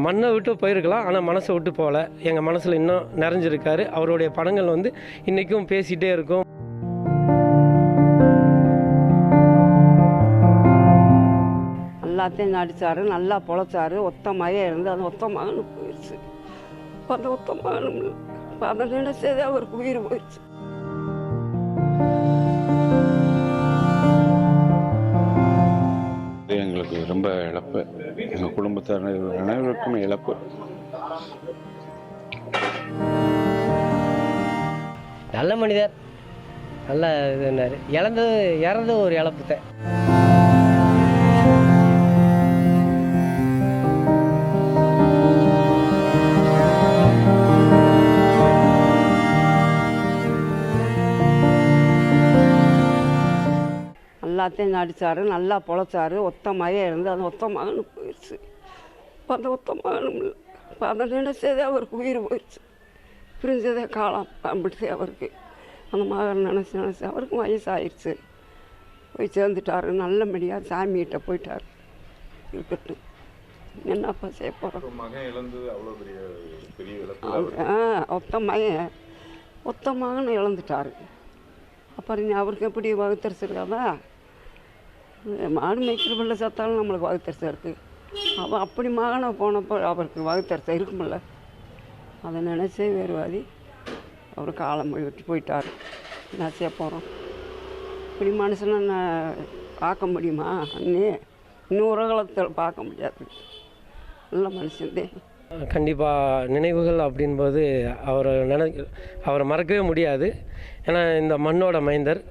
மண்ணை விட்டு போயிருக்கலாம், ஆனால் மனசை விட்டு போகல. எங்கள் மனசில் இன்னும் நிறைஞ்சிருக்காரு. அவருடைய படங்கள் வந்து இன்றைக்கும் பேசிகிட்டே இருக்கும். எல்லாத்தையும் நடித்தார், நல்லா பொழைச்சார். ஒத்த மகன் இருந்து அந்த ஒத்த மகனு போயிடுச்சு. இப்போ அந்த ஒத்த மகனும் இல்லை. இப்போ அதை நினைச்சதே அவருக்கு உயிர் போயிடுச்சு. எங்களுக்கு ரொம்ப இழப்பு, எங்கள் குடும்பத்தார் அனைவருக்கும் இழப்பு. நல்ல மனிதர், நல்ல இதுன்னாரு. இறந்தது ஒரு இழப்பு தான். எல்லாத்தையும் நடித்தார், நல்லா பொழைச்சார். ஒத்த மகன் இருந்து அந்த ஒத்த மகனு போயிடுச்சு. இப்போ அந்த ஒத்த மகனும் இல்லை. இப்போ அதை நினைச்சதே அவருக்கு உயிர் போயிடுச்சு. பிரிஞ்சதே காலம் காம்பிடுச்சு அவருக்கு. அந்த மகன் நினச்சி அவருக்கு வயசாகிடுச்சு. போய் சேர்ந்துட்டார். நல்லபடியாக சாமிகிட்ட போயிட்டார். இருக்கட்டும், என்னப்பா செய்ய போகிறோம். ஒத்த மகன் இழந்துட்டார். அப்புறம் அவருக்கு எப்படி வகுத்தரிச்சிருக்காதா? மாடு மேய்க்கிற பிள்ளை சத்தாலும் நம்மளுக்கு வகுத்தரிசை இருக்குது. அவள் அப்படி மகனை போனப்போ அவருக்கு வகுத்தரிசை இருக்குமில்ல. அதை நினச்சே வேறுவாதி அவர் காலம் விட்டு போயிட்டார். என்ன செய்ய போகிறோம்? இப்படி மனுஷனை நான் பார்க்க முடியுமா? இன்னும் உலகத்தில் பார்க்க முடியாது. நல்ல மனுஷன்தே. கண்டிப்பாக நினைவுகள் அப்படின்போது அவரை மறக்கவே முடியாது. ஏன்னா இந்த மண்ணோட மைந்தர்.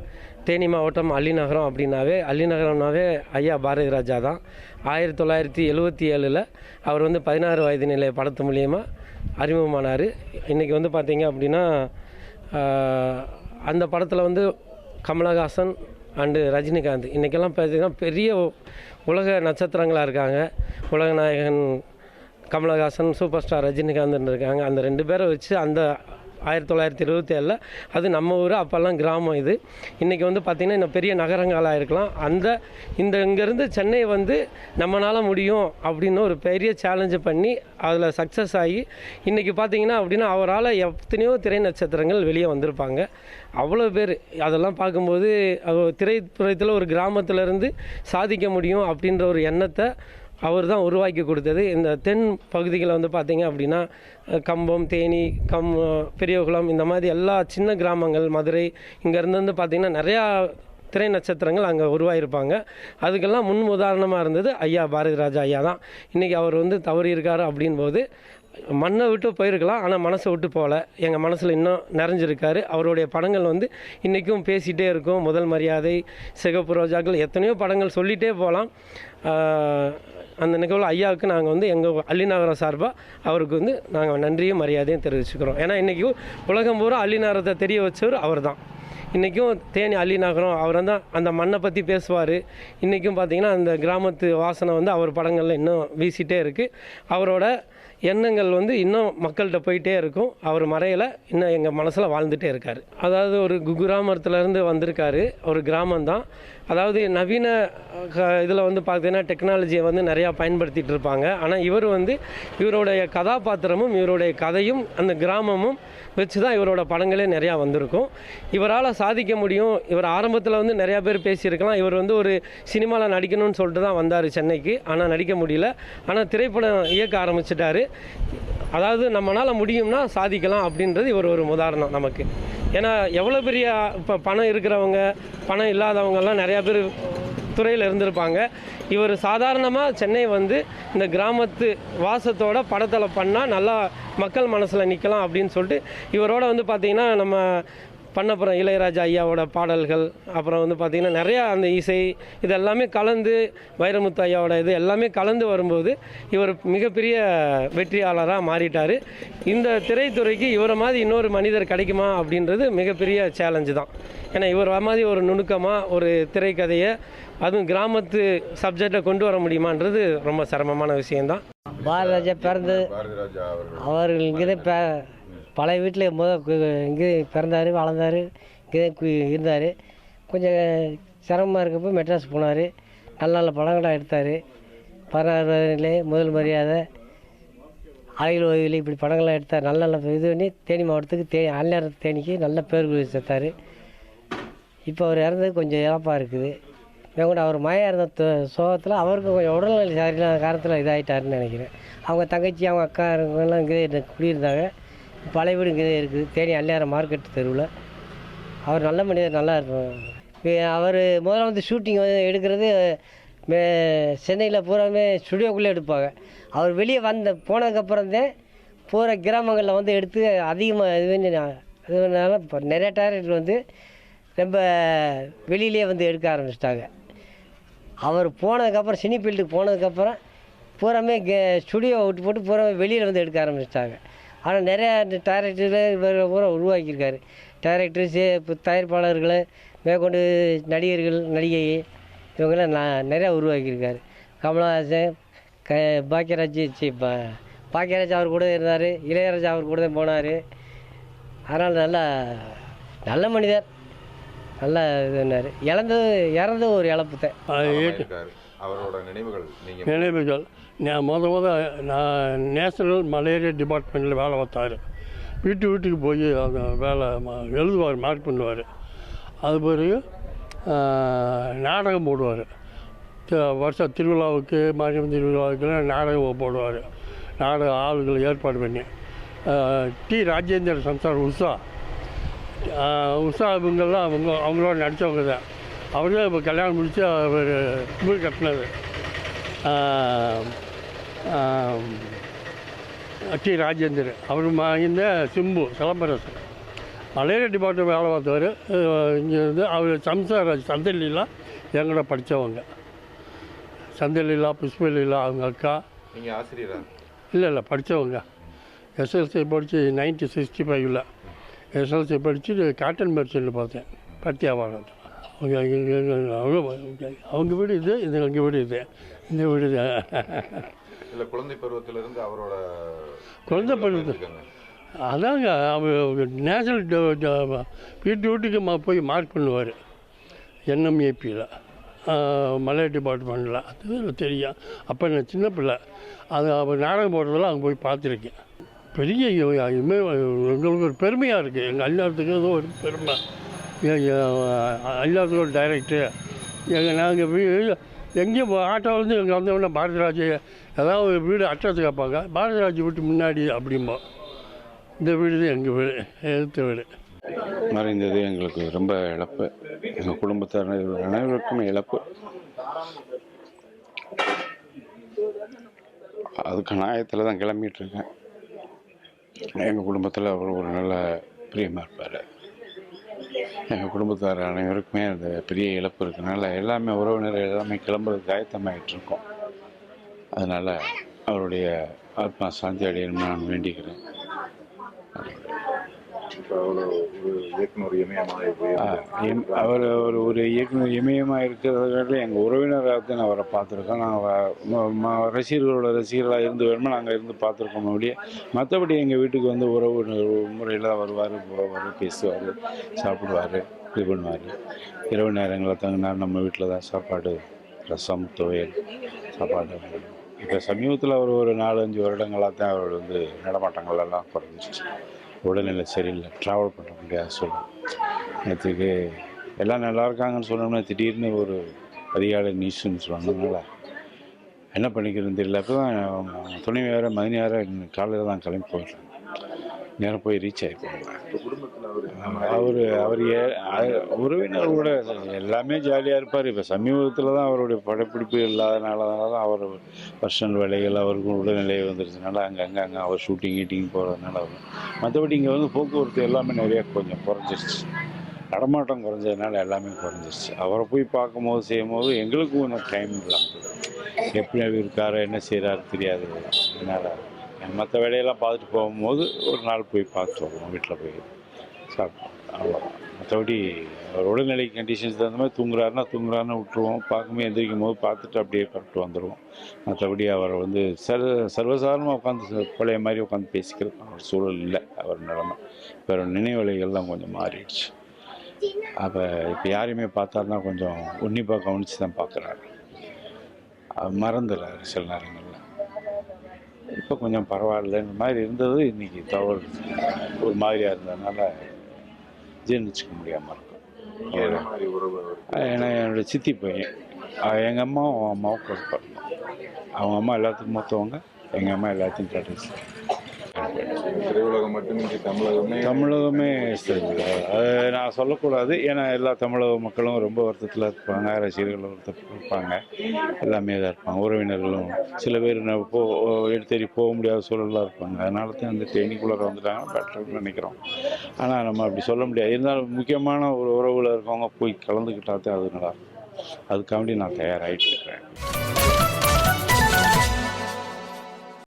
தேனி மாவட்டம் அள்ளிநகரம் அப்படின்னாவே, அள்ளிநகரம்னாவே ஐயா பாரதி ராஜா தான். 1977 அவர் வந்து 16 வயது நிலை படத்து மூலியமாக அறிமுகமானார். இன்றைக்கி வந்து பார்த்திங்க அப்படின்னா அந்த படத்தில் வந்து கமலஹாசன் அண்டு ரஜினிகாந்த் இன்றைக்கெல்லாம் பார்த்திங்கன்னா பெரிய உலக நட்சத்திரங்களாக இருக்காங்க. உலக நாயகன் கமலஹாசன், சூப்பர் ஸ்டார் ரஜினிகாந்த் இருக்காங்க. அந்த 2 பேரை வச்சு அந்த 1927 அது நம்ம ஊர், அப்போல்லாம் கிராமம். இது இன்றைக்கி வந்து பார்த்திங்கன்னா இன்னும் பெரிய நகரங்களாக இருக்கலாம். இங்கேருந்து சென்னை வந்து நம்மளால் முடியும் அப்படின்னு ஒரு பெரிய சேலஞ்சு பண்ணி அதில் சக்ஸஸ் ஆகி இன்றைக்கி பார்த்திங்கன்னா அப்படின்னா அவரால் எத்தனையோ திரை நட்சத்திரங்கள் வெளியே வந்திருப்பாங்க. அவ்வளோ பேர். அதெல்லாம் பார்க்கும்போது திரைத்துறையில் ஒரு கிராமத்திலேருந்து சாதிக்க முடியும் அப்படின்ற ஒரு எண்ணத்தை அவர் தான் உருவாக்கி கொடுத்தது. இந்த தென் பகுதிகளை வந்து பார்த்திங்க அப்படின்னா கம்பம், தேனி, பெரியகுளம், இந்த மாதிரி எல்லா சின்ன கிராமங்கள், மதுரை, இங்கேருந்து வந்து பார்த்திங்கன்னா நிறையா திரை நட்சத்திரங்கள் அங்கே உருவாகியிருப்பாங்க. அதுக்கெல்லாம் முன் உதாரணமாக இருந்தது ஐயா பாரதி ராஜா ஐயா தான். இன்றைக்கி அவர் வந்து தவறி இருக்கார் அப்படின்போது மண்ணை விட்டு போயிருக்கலாம், ஆனால் மனசை விட்டு போகல. எங்கள் மனசில் இன்னும் நிறைஞ்சிருக்காரு. அவருடைய படங்கள் வந்து இன்றைக்கும் பேசிகிட்டே இருக்கும். முதல் மரியாதை, சிகப்பு ரோஜாக்கள், எத்தனையோ படங்கள் சொல்லிகிட்டே போகலாம். அந்த நிகழ்வு ஐயாவுக்கு நாங்கள் வந்து எங்கள் அள்ளிநகரம் சார்பாக அவருக்கு வந்து நாங்கள் நன்றியும் மரியாதையும் தெரிவிச்சுக்கிறோம். ஏன்னா இன்றைக்கி உலகம் பூரா அள்ளிநகரத்தை தெரிய வச்சவர் அவர் தான். இன்றைக்கும் தேனி அள்ளிநகரம் அவர் தான் அந்த மண்ணை பற்றி பேசுவார். இன்றைக்கும் பார்த்திங்கன்னா அந்த கிராமத்து வாசனை வந்து அவர் படங்களில் இன்னும் வீசிகிட்டே இருக்குது. அவரோட எண்ணங்கள் வந்து இன்னும் மக்கள்கிட்ட போயிட்டே இருக்கும். அவர் மறையில் இன்னும் எங்கள் மனசில் வாழ்ந்துகிட்டே இருக்கார். அதாவது ஒரு குக்கிராமத்துலேருந்து வந்திருக்காரு. ஒரு கிராமம்தான். அதாவது நவீன இதில் வந்து பார்த்திங்கன்னா டெக்னாலஜியை வந்து நிறையா பயன்படுத்திகிட்டு இருப்பாங்க. ஆனால் இவர் வந்து இவருடைய கதாபாத்திரமும் இவருடைய கதையும் அந்த கிராமமும் வச்சு தான் இவரோட படங்களே நிறையா வந்திருக்கும். இவரால் சாதிக்க முடியும். இவர் ஆரம்பத்தில் வந்து நிறையா பேர் பேசியிருக்கலாம். இவர் வந்து ஒரு சினிமாவில் நடிக்கணும்னு சொல்லிட்டு தான் வந்தார் சென்னைக்கு. ஆனால் நடிக்க முடியல. ஆனால் திரைப்படம் இயக்க ஆரம்பிச்சிட்டாரு. அதாவது நம்மளால் முடியும்னா சாதிக்கலாம் அப்படின்றது இவர் ஒரு உதாரணம் நமக்கு. ஏன்னா எவ்வளோ பெரிய இப்போ பணம் இருக்கிறவங்க, பணம் இல்லாதவங்கெல்லாம் நிறையா பேர் துறையில் இருந்திருப்பாங்க. இவர் சாதாரணமாக சென்னை வந்து இந்த கிராமத்து வாசத்தோட படத்தில் பண்ணால் நல்லா மக்கள் மனசில் நிற்கலாம் அப்படின்னு சொல்லிட்டு இவரோட வந்து பார்த்திங்கன்னா நம்ம பண்ணப்புறம் இளையராஜா ஐயாவோட பாடல்கள், அப்புறம் வந்து பார்த்திங்கன்னா நிறையா அந்த இசை இதெல்லாமே கலந்து வைரமுத்து ஐயாவோட இது எல்லாமே கலந்து வரும்போது இவர் மிகப்பெரிய வெற்றியாளராக மாறிட்டார். இந்த திரைத்துறைக்கு இவரை மாதிரி இன்னொரு மனிதர் கிடைக்குமா அப்படின்றது மிகப்பெரிய சேலஞ்சு தான். ஏன்னா இவர் மாதிரி ஒரு நுணுக்கமாக ஒரு திரைக்கதையை அதுவும் கிராமத்து சப்ஜெக்டை கொண்டு வர முடியுமான்றது ரொம்ப சிரமமான விஷயந்தான். பாரதி ராஜா பிறந்தது அவர்கள் இங்கே பழைய வீட்டில் இங்கே பிறந்தார், வளர்ந்தார், இங்கே இருந்தார். கொஞ்சம் சிரமமாக இருக்கப்போ மெட்ராஸ் போனார். நல்ல நல்ல படங்களாக எடுத்தார். 16 வயதிலே முதல் மரியாதை, ஆயுள் ஓய்வில் இப்படி படங்கள்லாம் எடுத்தார். நல்ல நல்ல இது பண்ணி தேனி மாவட்டத்துக்கு அந்நேர தேனிக்கு நல்ல பேர் சேர்த்தார். இப்போ அவர் இறந்தது கொஞ்சம் இழப்பாக இருக்குது. கூட அவர் மயம் இருந்த சோகத்தில் அவருக்கு கொஞ்சம் உடல்நிலை சரியில்லாத காரணத்தில் இதாகிட்டாருன்னு நினைக்கிறேன். அவங்க தங்கச்சி அவங்க அக்கா எல்லாம் இங்கே குடியிருந்தாங்க. பழைய வீடு இங்கே இருக்குது, தேனி அந்நேரம் மார்க்கெட் தெருவில். அவர் நல்ல மனிதர், நல்லா இருக்கும். அவர் முதல்ல வந்து ஷூட்டிங் வந்து எடுக்கிறது சென்னையில் பூராமே ஸ்டுடியோக்குள்ளே எடுப்பாங்க. அவர் வெளியே போனதுக்கப்புறந்தே பூரா கிராமங்களில் வந்து எடுத்து அதிகமாக இதுனால இப்போ நிறைய டைரக்டர் வந்து ரொம்ப வெளியிலே வந்து எடுக்க ஆரம்பிச்சிட்டாங்க. அவர் போனதுக்கப்புறம் சினி ஃபீல்டுக்கு போனதுக்கப்புறம் பூராமே ஸ்டுடியோ விட்டு போட்டு பூராமே வெளியில் வந்து எடுக்க ஆரம்பிச்சிட்டாங்க. ஆனால் நிறையா டைரக்டர்கள் பூரா உருவாக்கியிருக்காரு. டைரக்டர்ஸு இப்போ தயாரிப்பாளர்கள் மேற்கொண்டு நடிகர்கள் நடிகை இவங்கெல்லாம் நிறையா உருவாக்கியிருக்காரு. கமலஹாசன் பாக்கியராஜ் அவர் கூட இருந்தார். இளையராஜா அவர் கூட தான் போனார். அதனால் நல்ல மனிதர், நல்லா இதுன்னார். இறந்தது ஒரு இழப்பு தான். அவரோட நினைவுகள் நான் நேஷனல் மலேரியா டிபார்ட்மெண்ட்டில் வேலை பார்த்தார். வீட்டுக்கு போய் அந்த வேலை எழுதுவார், மார்க் பண்ணுவார். அது பிறகு நாடகம் போடுவார். வருஷம் திருவிழாவுக்கு மாரியம்மன் திருவிழாவுக்குலாம் நாடகம் போடுவார். நாடக ஆளுகளை ஏற்பாடு பண்ணி டி ராஜேந்திர சம்சார் உஷா இவங்கெல்லாம் அவங்களோட நடித்தவங்க தான். அவர் தான் இப்போ கல்யாணம் முடித்து அவர் வீடு கட்டினது. டி ராஜேந்திரன் அவர் இந்த சிம்பு சிலம்பரசன் மலேரியா டிபார்ட்மெண்ட் வேலை பார்த்தவர். இங்கே வந்து அவர் சம்சாராஜ் சந்தலீலா எங்களோட படித்தவங்க. சந்தலீலா புஷ்பலீலா அவங்க அக்கா. நீங்கள் ஆசிரியரா? இல்லை படித்தவங்க. எஸ்எல்சி படித்து 1965 எஸ்எல்சி படித்து காட்டன் மெர்ச்சன்ட்டில் பார்த்தேன், பருத்தி வியாபாரம். அவங்க வீடு இது எங்கள் வீடு இந்த வீடு இல்லை. குழந்தை பருவத்திலிருந்து அவரோட குழந்தை பருவத்தில் அதாங்க அவர் நேஷனல் வீட்டுக்கு போய் மார்க் பண்ணுவார். NMAPயில் மலேரியா டிபார்ட்மெண்ட்டில். அது தெரியும். அப்போ நான் சின்ன பிள்ளை. அது அவர் நாடகம் போடுறதெல்லாம் அங்கே போய் பார்த்துருக்கேன். பெரிய எங்களுக்கு ஒரு பெருமையாக இருக்குது. எங்கள் அல்லாத்துக்கு ஒரு பெருமை. அல்லாத்துக்கு ஒரு டைரக்டர் நாங்கள் எங்கேயும் ஆட்டோவிலேருந்து எங்கள் வந்தவொடனே பாரதிராஜ் ஏதாவது ஒரு வீடு அட்ரஸ் கேட்பாங்க. பாரதிராஜ் வீட்டு முன்னாடி அப்படிம்போ. இந்த வீடு தான் எங்கள் வீடு, எதிர்த்த வீடு. மறைந்தது எங்களுக்கு ரொம்ப இழப்பு. எங்கள் குடும்பத்தார் அனைவருக்கும் இழப்பு. அதுக்கு நியாயத்தில் தான் கிளம்பிகிட்ருக்கேன். எங்கள் குடும்பத்தில் அவர் ஒரு நல்ல பிரியமாக இருப்பார். எங்கள் குடும்பத்தார் அனைவருக்குமே அந்த பெரிய இழப்பு இருக்கனால எல்லாமே உறவினர் எல்லாமே கிளம்புறதுக்கு ஆயத்தமாகிட்ருக்கோம். அதனால் அவருடைய ஆத்மா சாந்தி அடையணும்னு நான் வேண்டிக்கிறேன். அவர் ஒரு இயக்குனர் இமயமாக இருக்கிறதுனால எங்கள் உறவினராக தான் அவரை பார்த்துருக்கோம். நாங்கள் ரசிகர்களாக இருந்து வேணுமோ நாங்கள் இருந்து பார்த்துருக்கோம் அப்படியே. மற்றபடி எங்கள் வீட்டுக்கு வந்து உறவு முறையில் தான் வருவார், போவார், பேசுவார், சாப்பிடுவார், இது பண்ணுவார். இரவு நேரங்களில் தங்கினார் நம்ம வீட்டில் தான் சாப்பாடு, ரசம், துவையல், சாப்பாடு. இப்போ சமீபத்தில் அவர் ஒரு 4-5 வருடங்களாக தான் அவர் வந்து நடமாட்டங்களெல்லாம் குறைஞ்சிருச்சு. உடல்நிலை சரியில்லை, ட்ராவல் பண்ண முடியாத சூழ்நிலை. நேற்றுக்கு எல்லாம் நல்லா இருக்காங்கன்னு சொன்னோம்னா திடீர்னு ஒரு அதிகாலை நியூஸ்ன்னு சொன்னதுனால என்ன பண்ணிக்கிறதுன்னு தெரியல. அப்போ தான் துணை வேறு மதினி வேறு காலையில் தான் கிளம்பி போயிடுறாங்க. நேரம் போய் ரீச் ஆகிருப்பாங்க. அவர் உறவினரோட எல்லாமே ஜாலியாக இருப்பார். இப்போ சமீபத்தில் தான் அவருடைய படப்பிடிப்பு இல்லாதனால தான் அவர் பர்சனல் வேலைகள் அவருக்கு உடல்நிலை வந்துருச்சுனால அங்கே அவர் ஷூட்டிங் போகிறதுனால அவர். மற்றபடி இங்கே வந்து போக்குவரத்து எல்லாமே நிறையா கொஞ்சம் குறைஞ்சிருச்சு. நடமாட்டம் குறைஞ்சதுனால எல்லாமே குறைஞ்சிருச்சு. அவரை போய் பார்க்கும்போது செய்யும்போது எங்களுக்கும் கொஞ்சம் டைம் இல்லாமல் எப்படி இருக்காரோ என்ன செய்கிறாரு தெரியாது. அதனால் மற்ற வேலையெல்லாம் பார்த்துட்டு போகும்போது ஒரு நாள் போய் பார்த்துட்டு வருவோம். வீட்டில் போய் சாப்பிட்டோம், அவ்வளோதான். மற்றபடி அவர் உடல்நிலை கண்டிஷன்ஸ் தகுந்த மாதிரி தூங்குறாருன்னு விட்டுருவோம். பார்க்கும்போது எந்திரிக்கும் போது பார்த்துட்டு அப்படியே கரெக்டாக வந்துடுவோம். மற்றபடி அவரை வந்து சர்வசாதாரணமாக உட்காந்து பழைய மாதிரி உட்காந்து பேசிக்கிறது அவர் சூழல் இல்லை. அவர் நிலைமை வேறு நினைவலைகள்லாம் கொஞ்சம் மாறிடுச்சு. அப்போ இப்போ யாரையுமே பார்த்தாருன்னா கொஞ்சம் உன்னிப்பாக கவனித்து தான் பார்க்குறாரு. மறந்துடுறாரு சில நேரங்களில். இப்போ கொஞ்சம் பரவாயில்லன்ற மாதிரி இருந்தது. இன்றைக்கி தவறு ஒரு மாதிரியாக இருந்ததுனால ஜீர்ணிச்சிக்க முடியாமல் இருக்கும். என்ன மாதிரி உறவு அவருக்கு? ஏன்னா என்னோடய சித்தி பையன் எங்கள் அம்மாவும் அவன் அம்மாவும் கொடுப்பாங்க. அவங்க அம்மா எல்லாத்துக்கும் மூத்தவங்க, எங்கள் அம்மா எல்லாத்தையும் கடைசி. திரையுலகம் மட்டுமின்றி தமிழகமே சரி, அது நான் சொல்லக்கூடாது. ஏன்னா எல்லா தமிழக மக்களும் ரொம்ப வருத்தத்தில் இருப்பாங்க, ரசிகர்கள் வருத்தத்தில் இருப்பாங்க, எல்லாமே தான் இருப்பாங்க. உறவினர்களும் சில பேர் எடுத்தேறி போக முடியாத சூழலாக இருப்பாங்க. அதனால தான் அந்த தேனிக்குள்ளே வந்துட்டாங்க பெட்டர்னு நினைக்கிறோம். ஆனால் நம்ம அப்படி சொல்ல முடியாது. இருந்தாலும் முக்கியமான ஒரு உறவில் இருக்கவங்க போய் கலந்துக்கிட்டா தான் அது நல்லாயிருக்கும். அதுக்காண்டி நான் தயாராகிட்டு இருக்கிறேன்.